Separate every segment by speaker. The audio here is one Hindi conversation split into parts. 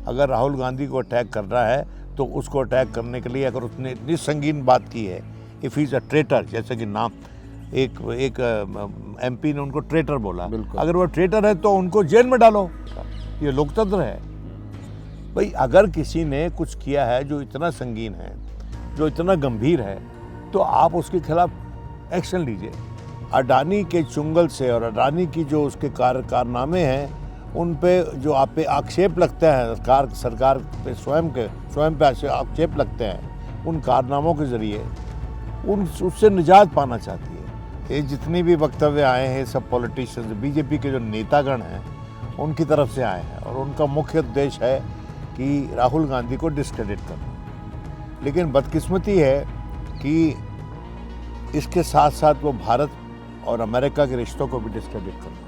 Speaker 1: अगर राहुल गांधी को अटैक करना है तो उसको अटैक करने के लिए अगर उसने इतनी संगीन बात की है, इफ़ इज़ अ ट्रेटर, जैसे कि नाम एक एमपी ने उनको ट्रेटर बोला, अगर वो ट्रेटर है तो उनको जेल में डालो, ये लोकतंत्र है भाई। अगर किसी ने कुछ किया है जो इतना संगीन है, जो इतना गंभीर है, तो आप उसके खिलाफ एक्शन लीजिए। अडानी के चुंगल से और अडानी की जो उसके कारनामे हैं, उन पे जो आप पे आक्षेप लगता है, सरकार पे स्वयं पे आक्षेप लगते हैं, उन कारनामों के ज़रिए उससे निजात पाना चाहती है। ये जितनी भी वक्तव्य आए हैं सब पॉलिटिशियंस, बीजेपी के जो नेतागण हैं उनकी तरफ से आए हैं, और उनका मुख्य उद्देश्य है कि राहुल गांधी को डिस्क्रेडिट करना। लेकिन बदकिस्मती है कि इसके साथ साथ वो भारत और अमेरिका के रिश्तों को भी डिस्क्रेडिट करना।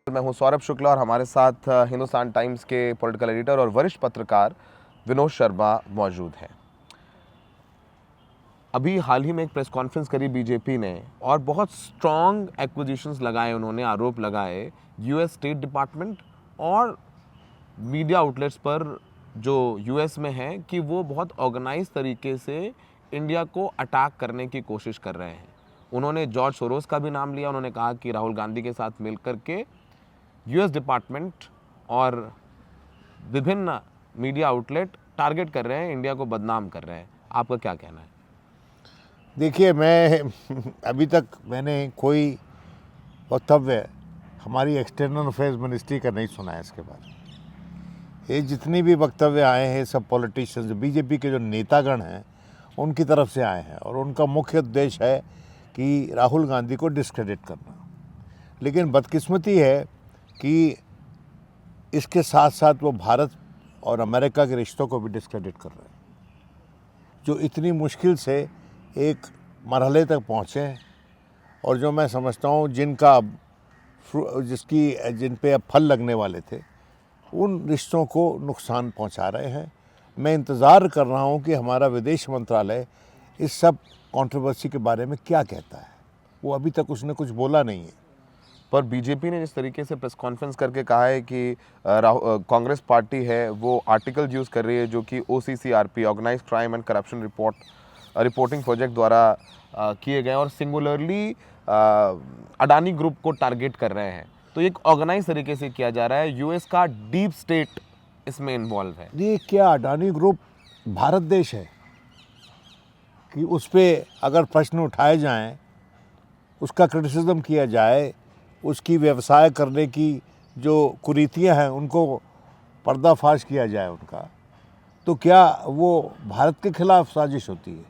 Speaker 2: मैं हूं सौरभ शुक्ला और हमारे साथ हिंदुस्तान टाइम्स के पॉलिटिकल एडिटर और वरिष्ठ पत्रकार विनोद शर्मा मौजूद हैं। अभी हाल ही में एक प्रेस कॉन्फ्रेंस करी बीजेपी ने और बहुत स्ट्रॉन्ग एक्विजिशंस लगाए, उन्होंने आरोप लगाए यूएस स्टेट डिपार्टमेंट और मीडिया आउटलेट्स पर जो यूएस में हैं कि वो बहुत ऑर्गेनाइज तरीके से इंडिया को अटैक करने की कोशिश कर रहे हैं। उन्होंने जॉर्ज सोरोस का भी नाम लिया। उन्होंने कहा कि राहुल गांधी के साथ मिलकर के यूएस डिपार्टमेंट और विभिन्न मीडिया आउटलेट टारगेट कर रहे हैं, इंडिया को बदनाम कर रहे हैं। आपका क्या कहना है?
Speaker 1: देखिए, मैं अभी तक मैंने कोई वक्तव्य हमारी एक्सटर्नल अफेयर्स मिनिस्ट्री का नहीं सुना है इसके बाद। ये जितनी भी वक्तव्य आए हैं सब पॉलिटिशियंस, बीजेपी के जो नेतागण हैं उनकी तरफ से आए हैं, और उनका मुख्य उद्देश्य है कि राहुल गांधी को डिस्क्रेडिट करना। लेकिन बदकिस्मती है कि इसके साथ साथ वो भारत और अमेरिका के रिश्तों को भी डिस्क्रेडिट कर रहे हैं, जो इतनी मुश्किल से एक मरहले तक पहुँचे हैं, और जो मैं समझता हूँ जिन पे अब फल लगने वाले थे, उन रिश्तों को नुकसान पहुँचा रहे हैं। मैं इंतज़ार कर रहा हूँ कि हमारा विदेश मंत्रालय इस सब कंट्रोवर्सी के बारे में क्या कहता है। वो अभी तक उसने कुछ बोला नहीं है।
Speaker 2: पर बीजेपी ने जिस तरीके से प्रेस कॉन्फ्रेंस करके कहा है कि कांग्रेस पार्टी है वो आर्टिकल यूज़ कर रही है जो कि OCCRP, organize crime and corruption reporting project द्वारा किए गए और सिंगुलरली अडानी ग्रुप को टारगेट कर रहे हैं, तो एक ऑर्गेनाइज तरीके से किया जा रहा है। यूएस का डीप स्टेट इसमें इन्वॉल्व है।
Speaker 1: ये क्या अडानी ग्रुप भारत देश है कि उस पर अगर प्रश्न उठाए जाएं, उसका क्रिटिसिज्म किया जाए, उसकी व्यवसाय करने की जो कुरीतियां हैं उनको पर्दाफाश किया जाए उनका, तो क्या वो भारत के खिलाफ साजिश होती है?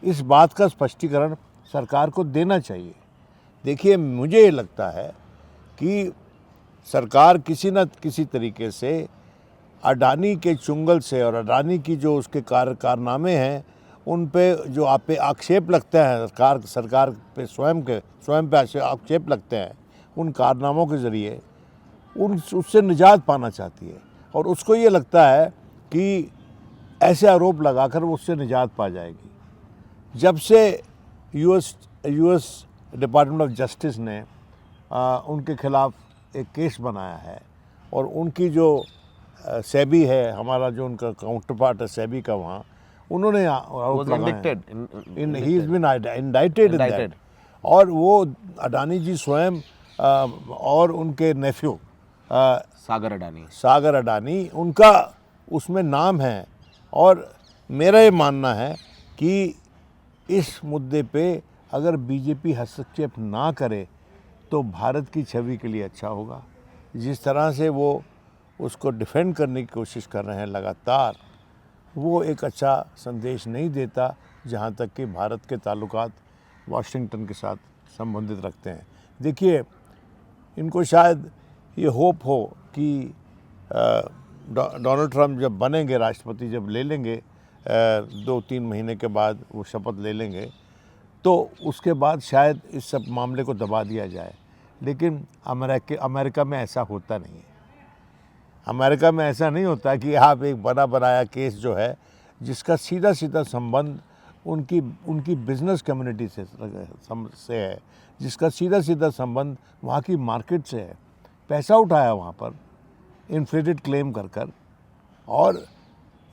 Speaker 1: इस बात का स्पष्टीकरण सरकार को देना चाहिए। देखिए, मुझे ये लगता है कि सरकार किसी न किसी तरीके से अडानी के चुंगल से और अडानी की जो उसके कारनामे हैं, उन पे जो आप पे आक्षेप लगता है, सरकार पे स्वयं पे आक्षेप लगते हैं, उन कारनामों के ज़रिए उससे निजात पाना चाहती है, और उसको ये लगता है कि ऐसे आरोप लगाकर वो उससे निजात पा जाएगी। जब से यूएस डिपार्टमेंट ऑफ जस्टिस ने उनके खिलाफ एक केस बनाया है, और उनकी जो सेबी है, हमारा जो उनका काउंटर पार्ट है सेबी का, वहाँ उन्होंने इंडाइटेड, और वो अडानी जी स्वयं और उनके नेफ्यू सागर अडानी उनका उसमें नाम है। और मेरा ये मानना है कि इस मुद्दे पे अगर बीजेपी हस्तक्षेप ना करे तो भारत की छवि के लिए अच्छा होगा। जिस तरह से वो उसको डिफेंड करने की कोशिश कर रहे हैं लगातार, वो एक अच्छा संदेश नहीं देता, जहाँ तक कि भारत के ताल्लुकात वाशिंगटन के साथ संबंधित रखते हैं। देखिए, इनको शायद ये होप हो कि डोनाल्ड ट्रंप जब बनेंगे राष्ट्रपति, जब ले लेंगे 2-3 महीने के बाद वो शपथ ले लेंगे, तो उसके बाद शायद इस सब मामले को दबा दिया जाए। लेकिन अमेरिका में ऐसा होता नहीं है। अमेरिका में ऐसा नहीं होता कि आप एक बना बनाया केस जो है, जिसका सीधा सीधा संबंध उनकी उनकी बिजनेस कम्युनिटी से है, जिसका सीधा सीधा संबंध वहाँ की मार्केट से है। पैसा उठाया वहाँ पर इन्फ्लेटेड क्लेम कर कर, और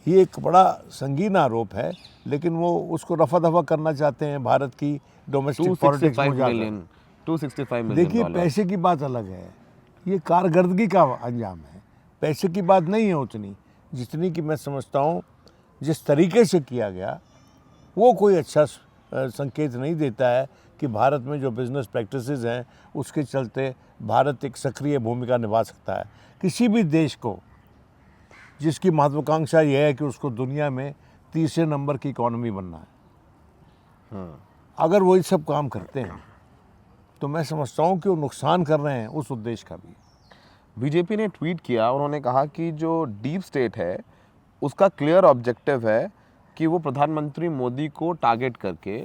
Speaker 1: ये एक बड़ा संगीन आरोप है, लेकिन वो उसको रफा दफा करना चाहते हैं भारत की डोमेस्टिक पॉलिटिक्स में जाकर।
Speaker 2: 265 मिलियन
Speaker 1: देखिए, पैसे की बात अलग है, ये कारकर्दगी का अंजाम है। पैसे की बात नहीं है उतनी जितनी कि मैं समझता हूँ जिस तरीके से किया गया वो कोई अच्छा संकेत नहीं देता है कि भारत में जो बिजनेस प्रैक्टिसेस हैं उसके चलते भारत एक सक्रिय भूमिका निभा सकता है। किसी भी देश को जिसकी महत्वाकांक्षा यह है कि उसको दुनिया में तीसरे नंबर की इकॉनमी बनना है, अगर वो ये सब काम करते हैं तो मैं समझता हूँ कि वो नुकसान कर रहे हैं उस उद्देश्य का भी।
Speaker 2: बीजेपी ने ट्वीट किया, उन्होंने कहा कि जो डीप स्टेट है उसका क्लियर ऑब्जेक्टिव है कि वो प्रधानमंत्री मोदी को टारगेट करके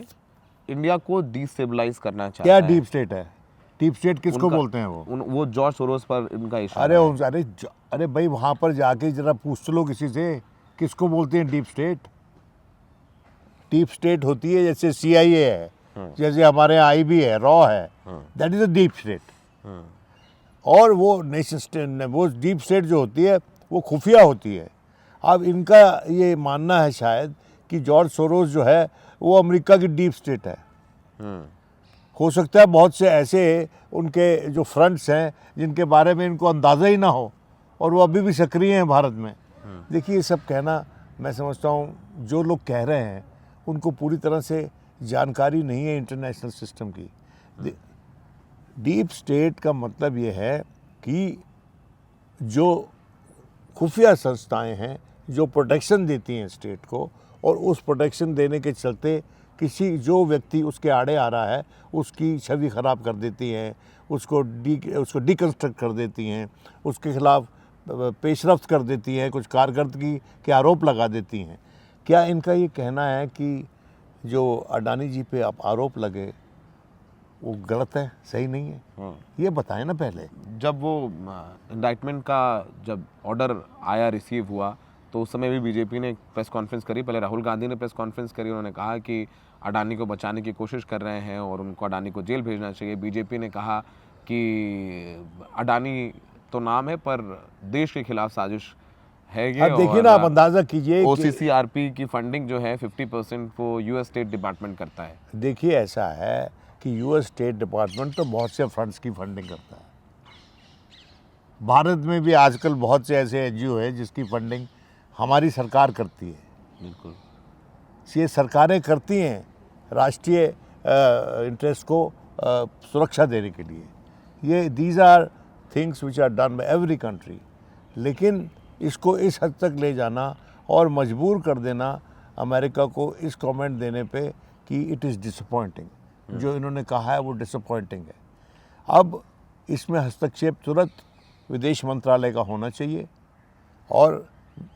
Speaker 2: इंडिया को डिस्टेबलाइज करना चाहता
Speaker 1: क्या
Speaker 2: है।
Speaker 1: डीप स्टेट है? डीप स्टेट किसको बोलते हैं
Speaker 2: वो जॉर्ज सोरोस पर इनका इशारा है।
Speaker 1: अरे भाई, वहाँ पर जाके जरा पूछ लो किसी से, किसको बोलते हैं डीप स्टेट? डीप स्टेट होती है जैसे CIA है, जैसे हमारे यहाँ IB है, रॉ है, that is a deep state. और वो नेशन स्टेट, वो डीप स्टेट जो होती है वो खुफिया होती है। अब इनका ये मानना है शायद कि जॉर्ज सोरोस जो है वो अमेरिका की डीप स्टेट है। हो सकता है बहुत से ऐसे उनके जो फ्रंट्स हैं जिनके बारे में इनको अंदाज़ा ही ना हो और वो अभी भी सक्रिय हैं भारत में। देखिए, ये सब कहना, मैं समझता हूँ जो लोग कह रहे हैं उनको पूरी तरह से जानकारी नहीं है इंटरनेशनल सिस्टम की। डीप स्टेट का मतलब ये है कि जो खुफिया संस्थाएं हैं जो प्रोटेक्शन देती हैं स्टेट को, और उस प्रोटेक्शन देने के चलते किसी जो व्यक्ति उसके आड़े आ रहा है उसकी छवि ख़राब कर देती हैं, उसको डिकन्स्ट्रक्ट कर देती हैं, उसके खिलाफ पेशरफ्त कर देती हैं, कुछ कारकर्दगी के आरोप लगा देती हैं। क्या इनका ये कहना है कि जो अडानी जी पे आप आरोप लगे वो गलत है, सही नहीं है? ये बताएं ना पहले।
Speaker 2: जब वो इंडाइटमेंट का जब ऑर्डर आया, रिसीव हुआ, तो उस समय भी बीजेपी ने प्रेस कॉन्फ्रेंस करी। पहले राहुल गांधी ने प्रेस कॉन्फ्रेंस करी, उन्होंने कहा कि अडानी को बचाने की कोशिश कर रहे हैं और उनको अडानी को जेल भेजना चाहिए। बीजेपी ने कहा कि अडानी तो नाम है पर देश के खिलाफ साजिश है ये।
Speaker 1: अब देखिए ना, आप अंदाज़ा कीजिए,
Speaker 2: OCCRP की फंडिंग जो है 50% वो US स्टेट डिपार्टमेंट करता है।
Speaker 1: देखिए, ऐसा है कि US स्टेट डिपार्टमेंट तो बहुत से फ्रंट्स की फंडिंग करता है। भारत में भी आजकल बहुत से ऐसे NGO है जिसकी फंडिंग हमारी सरकार करती है।
Speaker 2: बिल्कुल,
Speaker 1: ये सरकारें करती हैं राष्ट्रीय इंटरेस्ट को सुरक्षा देने के लिए। ये these are things which are done by every country. लेकिन इसको इस हद तक ले जाना और मजबूर कर देना अमेरिका को इस कमेंट देने पे कि इट इज़ डिसअपॉइंटिंग, जो इन्होंने कहा है वो डिसअपॉइंटिंग है। अब इसमें हस्तक्षेप तुरंत विदेश मंत्रालय का होना चाहिए, और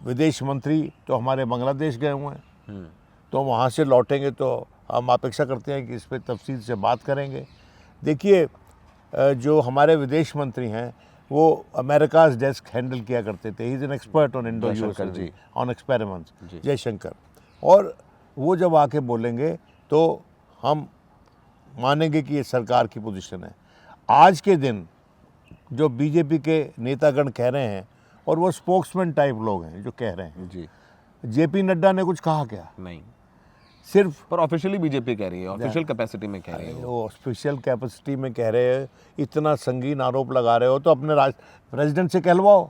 Speaker 1: विदेश मंत्री तो हमारे बांग्लादेश गए हुए हैं, तो वहाँ से लौटेंगे तो हम अपेक्षा करते हैं कि इस पर तफसील से बात करेंगे। देखिए, जो हमारे विदेश मंत्री हैं वो अमेरिकाज डेस्क हैंडल किया करते थे। He is an expert on Indo US on experiments, Jaishankar. और वो जब आके बोलेंगे तो हम मानेंगे कि ये सरकार की पोजीशन है। आज के दिन जो बीजेपी के नेतागण कह रहे हैं, और वो स्पोक्समैन टाइप लोग हैं जो कह रहे हैं,
Speaker 2: जी,
Speaker 1: JP नड्डा ने कुछ कहा क्या?
Speaker 2: नहीं,
Speaker 1: सिर्फ
Speaker 2: पर ऑफिशियली बीजेपी कह रही है, ऑफिशियल कैपेसिटी में कह रही है।
Speaker 1: वो स्पेशल कैपेसिटी में कह रहे हैं। इतना संगीन आरोप लगा रहे हो तो अपने प्रेसिडेंट से कहलवाओ।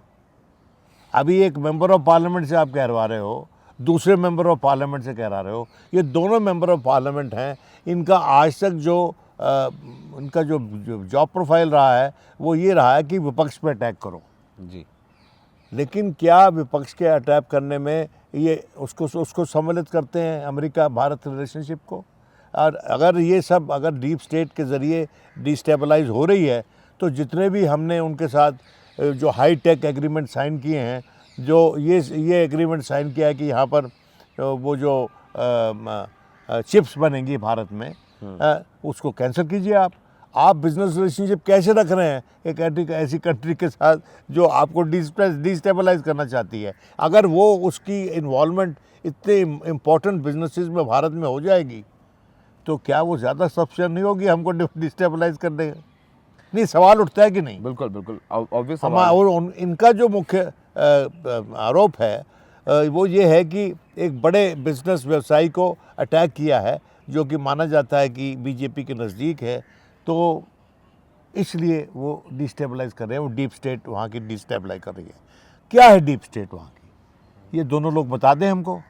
Speaker 1: अभी एक मेंबर ऑफ पार्लियामेंट से आप कहलवा रहे हो, दूसरे मेंबर ऑफ पार्लियामेंट से कह रहे हो। ये दोनों मेंबर ऑफ पार्लियामेंट हैं, इनका आज तक जो इनका जो जॉब प्रोफाइल रहा है वो ये रहा है कि विपक्ष पे अटैक करो।
Speaker 2: जी,
Speaker 1: लेकिन क्या विपक्ष के अटैक करने में ये उसको सम्मिलित करते हैं अमेरिका भारत रिलेशनशिप को? और अगर ये सब अगर डीप स्टेट के ज़रिए डिस्टेबलाइज हो रही है तो जितने भी हमने उनके साथ जो हाई टेक एग्रीमेंट साइन किए हैं, जो ये एग्रीमेंट साइन किया है कि यहाँ पर वो जो चिप्स बनेंगी भारत में, उसको कैंसिल कीजिए आप। आप बिजनेस रिलेशनशिप कैसे रख रहे हैं एक ऐसी कंट्री के साथ जो आपको डिस्टेबलाइज करना चाहती है? अगर वो उसकी इन्वॉल्वमेंट इतने इम्पोर्टेंट बिजनेसेस में भारत में हो जाएगी तो क्या वो ज़्यादा सफिशिएंट नहीं होगी हमको डिस्टेबलाइज करने का? नहीं, सवाल उठता है कि नहीं?
Speaker 2: बिल्कुल बिल्कुल ऑब्वियस
Speaker 1: और इनका जो मुख्य आरोप है वो ये है कि एक बड़े बिजनेस व्यवसायी को अटैक किया है जो कि माना जाता है कि बीजेपी के नज़दीक है, तो इसलिए वो डिस्टेबलाइज कर रहे हैं, वो डीप स्टेट वहाँ की डिस्टेबलाइज कर रही है। क्या है डीप स्टेट वहाँ की? ये दोनों लोग बता दें हमको।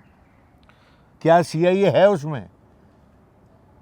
Speaker 1: क्या CIA है उसमें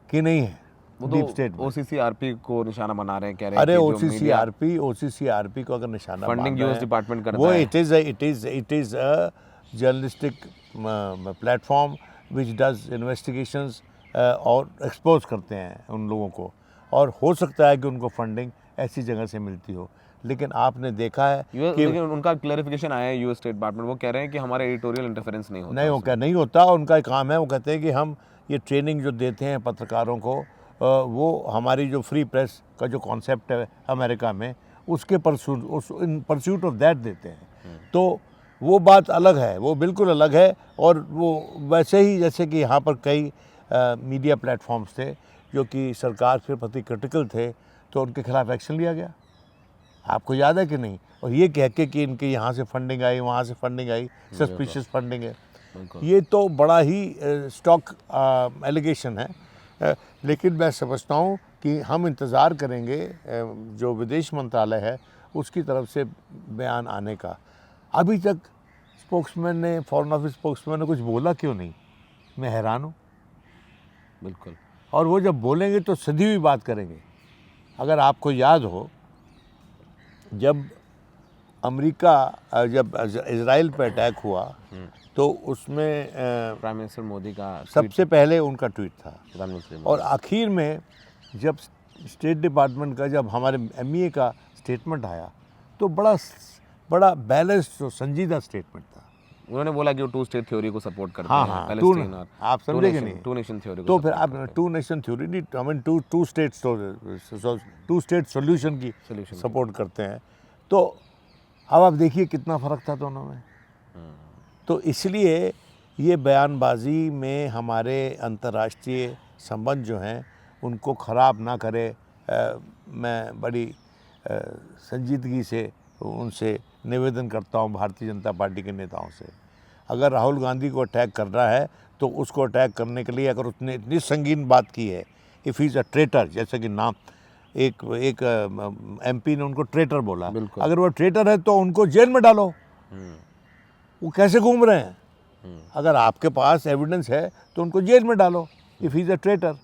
Speaker 1: कि नहीं है?
Speaker 2: वो
Speaker 1: डीप
Speaker 2: तो
Speaker 1: स्टेट में।
Speaker 2: OCCRP को निशाना बना रहे हैं, कह रहे हैं
Speaker 1: अरे
Speaker 2: कि जो मीडिया
Speaker 1: OCCRP को अगर निशाना
Speaker 2: फंडिंग
Speaker 1: बांध रहे
Speaker 2: US
Speaker 1: हैं,
Speaker 2: डिपार्टमेंट करता
Speaker 1: वो
Speaker 2: है।
Speaker 1: It is a journalistic platform which does investigations और एक्सपोज करते हैं उन लोगों को, और हो सकता है कि उनको फंडिंग ऐसी जगह से मिलती हो। लेकिन आपने देखा है कि
Speaker 2: लेकिन उनका क्लैरिफिकेशन आया है US स्टेट डिपार्टमेंट, वो कह रहे हैं कि हमारा एडिटोरियल इंटरफेरेंस नहीं होता।
Speaker 1: नहीं होता। उनका काम है, वो कहते हैं कि हम ये ट्रेनिंग जो देते हैं पत्रकारों को, वो हमारी जो फ्री प्रेस का जो कॉन्सेप्ट है अमेरिका में, उसके परस्यूट ऑफ दैट देते हैं। तो वो बात अलग है, वो बिल्कुल अलग है। और वो वैसे ही जैसे कि यहाँ पर कई मीडिया प्लेटफॉर्म्स थे जो कि सरकार के प्रति क्रिटिकल थे, तो उनके खिलाफ एक्शन लिया गया। आपको याद है कि नहीं? और ये कह के कि इनके यहाँ से फंडिंग आई, वहाँ से फंडिंग आई, सस्पिशियस फंडिंग है, ये तो बड़ा ही स्टॉक एलिगेशन है। लेकिन मैं समझता हूँ कि हम इंतज़ार करेंगे जो विदेश मंत्रालय है उसकी तरफ से बयान आने का। अभी तक स्पोक्समैन ने, फॉरेन ऑफिस स्पोक्समैन ने कुछ बोला क्यों नहीं? मैं हैरान हूँ।
Speaker 2: बिल्कुल।
Speaker 1: और वो जब बोलेंगे तो सीधी हुई बात करेंगे। अगर आपको याद हो, जब अमेरिका जब इजराइल पर अटैक हुआ तो उसमें
Speaker 2: प्राइम मिनिस्टर मोदी का
Speaker 1: सबसे पहले उनका ट्वीट था।
Speaker 2: प्रधानमंत्री
Speaker 1: और आखिर में जब स्टेट डिपार्टमेंट का, जब हमारे MEA का स्टेटमेंट आया तो बड़ा बैलेंस्ड और संजीदा स्टेटमेंट था।
Speaker 2: उन्होंने बोला कि वो 2 स्टेट थ्योरी को सपोर्ट करते
Speaker 1: हाँ,
Speaker 2: हैं,
Speaker 1: हाँ,
Speaker 2: पैलेस्टीन और
Speaker 1: आप समझे कि नहीं?
Speaker 2: 2 नेशन थ्योरी को
Speaker 1: तो फिर
Speaker 2: support
Speaker 1: आप
Speaker 2: करते हैं।
Speaker 1: 2 नेशन थ्योरी नहीं, I mean two state solution की सपोर्ट करते हैं। तो अब आप देखिए कितना फ़र्क था दोनों में। तो इसलिए ये बयानबाजी में हमारे अंतर्राष्ट्रीय संबंध जो हैं उनको ख़राब ना करे। मैं बड़ी संजीदगी से उनसे निवेदन करता हूँ, भारतीय जनता पार्टी के नेताओं से। अगर राहुल गांधी को अटैक कर रहा है तो उसको अटैक करने के लिए अगर उसने इतनी संगीन बात की है, if he is a traitor, जैसे कि नाम एक MP ने उनको ट्रेटर बोला, अगर वो ट्रेटर है तो उनको जेल में डालो। वो कैसे घूम रहे हैं? अगर आपके पास एविडेंस है तो उनको जेल में डालो, if he is a traitor.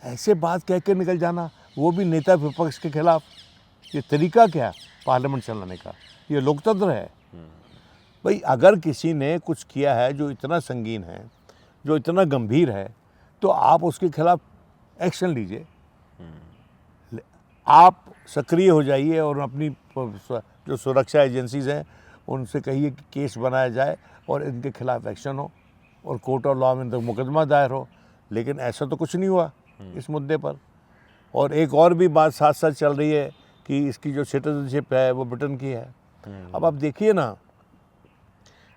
Speaker 1: ऐसे बात कह के निकल जाना, वो भी नेता विपक्ष के खिलाफ, ये तरीका क्या पार्लियामेंट चलाने का? ये लोकतंत्र है भाई। अगर किसी ने कुछ किया है जो इतना संगीन है, जो इतना गंभीर है, तो आप उसके खिलाफ एक्शन लीजिए। आप सक्रिय हो जाइए और अपनी जो सुरक्षा एजेंसीज हैं उनसे कहिए कि केस बनाया जाए और इनके खिलाफ एक्शन हो और कोर्ट ऑफ लॉ में तक मुकदमा दायर हो। लेकिन ऐसा तो कुछ नहीं हुआ इस मुद्दे पर। और एक और भी बात साथ साथ चल रही है कि इसकी जो सिटीजनशिप है वो ब्रिटेन की है। अब आप देखिए ना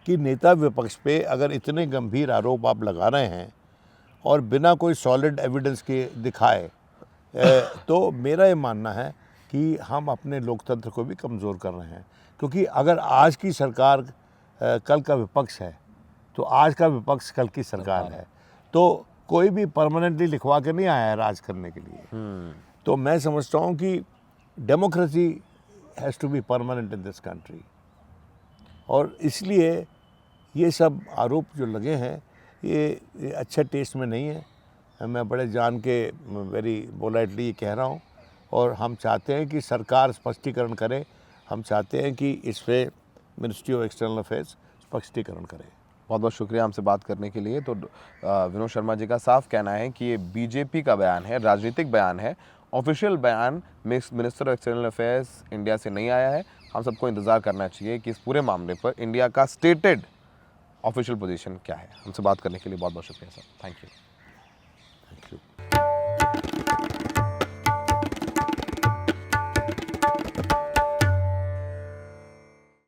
Speaker 1: कि नेता विपक्ष पे अगर इतने गंभीर आरोप आप लगा रहे हैं और बिना कोई सॉलिड एविडेंस के दिखाए, तो मेरा ये मानना है कि हम अपने लोकतंत्र को भी कमज़ोर कर रहे हैं। क्योंकि अगर आज की सरकार कल का विपक्ष है तो आज का विपक्ष कल की सरकार है। तो कोई भी परमानेंटली लिखवा के नहीं आया है राज करने के लिए। तो मैं समझता हूँ कि democracy has to be permanent in this country. और इसलिए ये सब आरोप जो लगे हैं ये अच्छे टेस्ट में नहीं है। मैं बड़े जान के वेरी पोलाइटली ये कह रहा हूँ। और हम चाहते हैं कि सरकार स्पष्टीकरण करे। हम चाहते हैं कि इस पर मिनिस्ट्री ऑफ एक्सटर्नल अफेयर्स स्पष्टीकरण करे।
Speaker 2: बहुत बहुत शुक्रिया हमसे बात करने के लिए। तो विनोद शर्मा जी का साफ कहना है कि ये बीजेपी का बयान है, राजनीतिक बयान है, ऑफिशियल बयान minister of external affairs India से नहीं आया है। हम सबको इंतज़ार करना चाहिए कि इस पूरे मामले पर इंडिया का स्टेटेड ऑफिशियल पोजीशन क्या है। हमसे बात करने के लिए बहुत बहुत शुक्रिया सर, थैंक यू।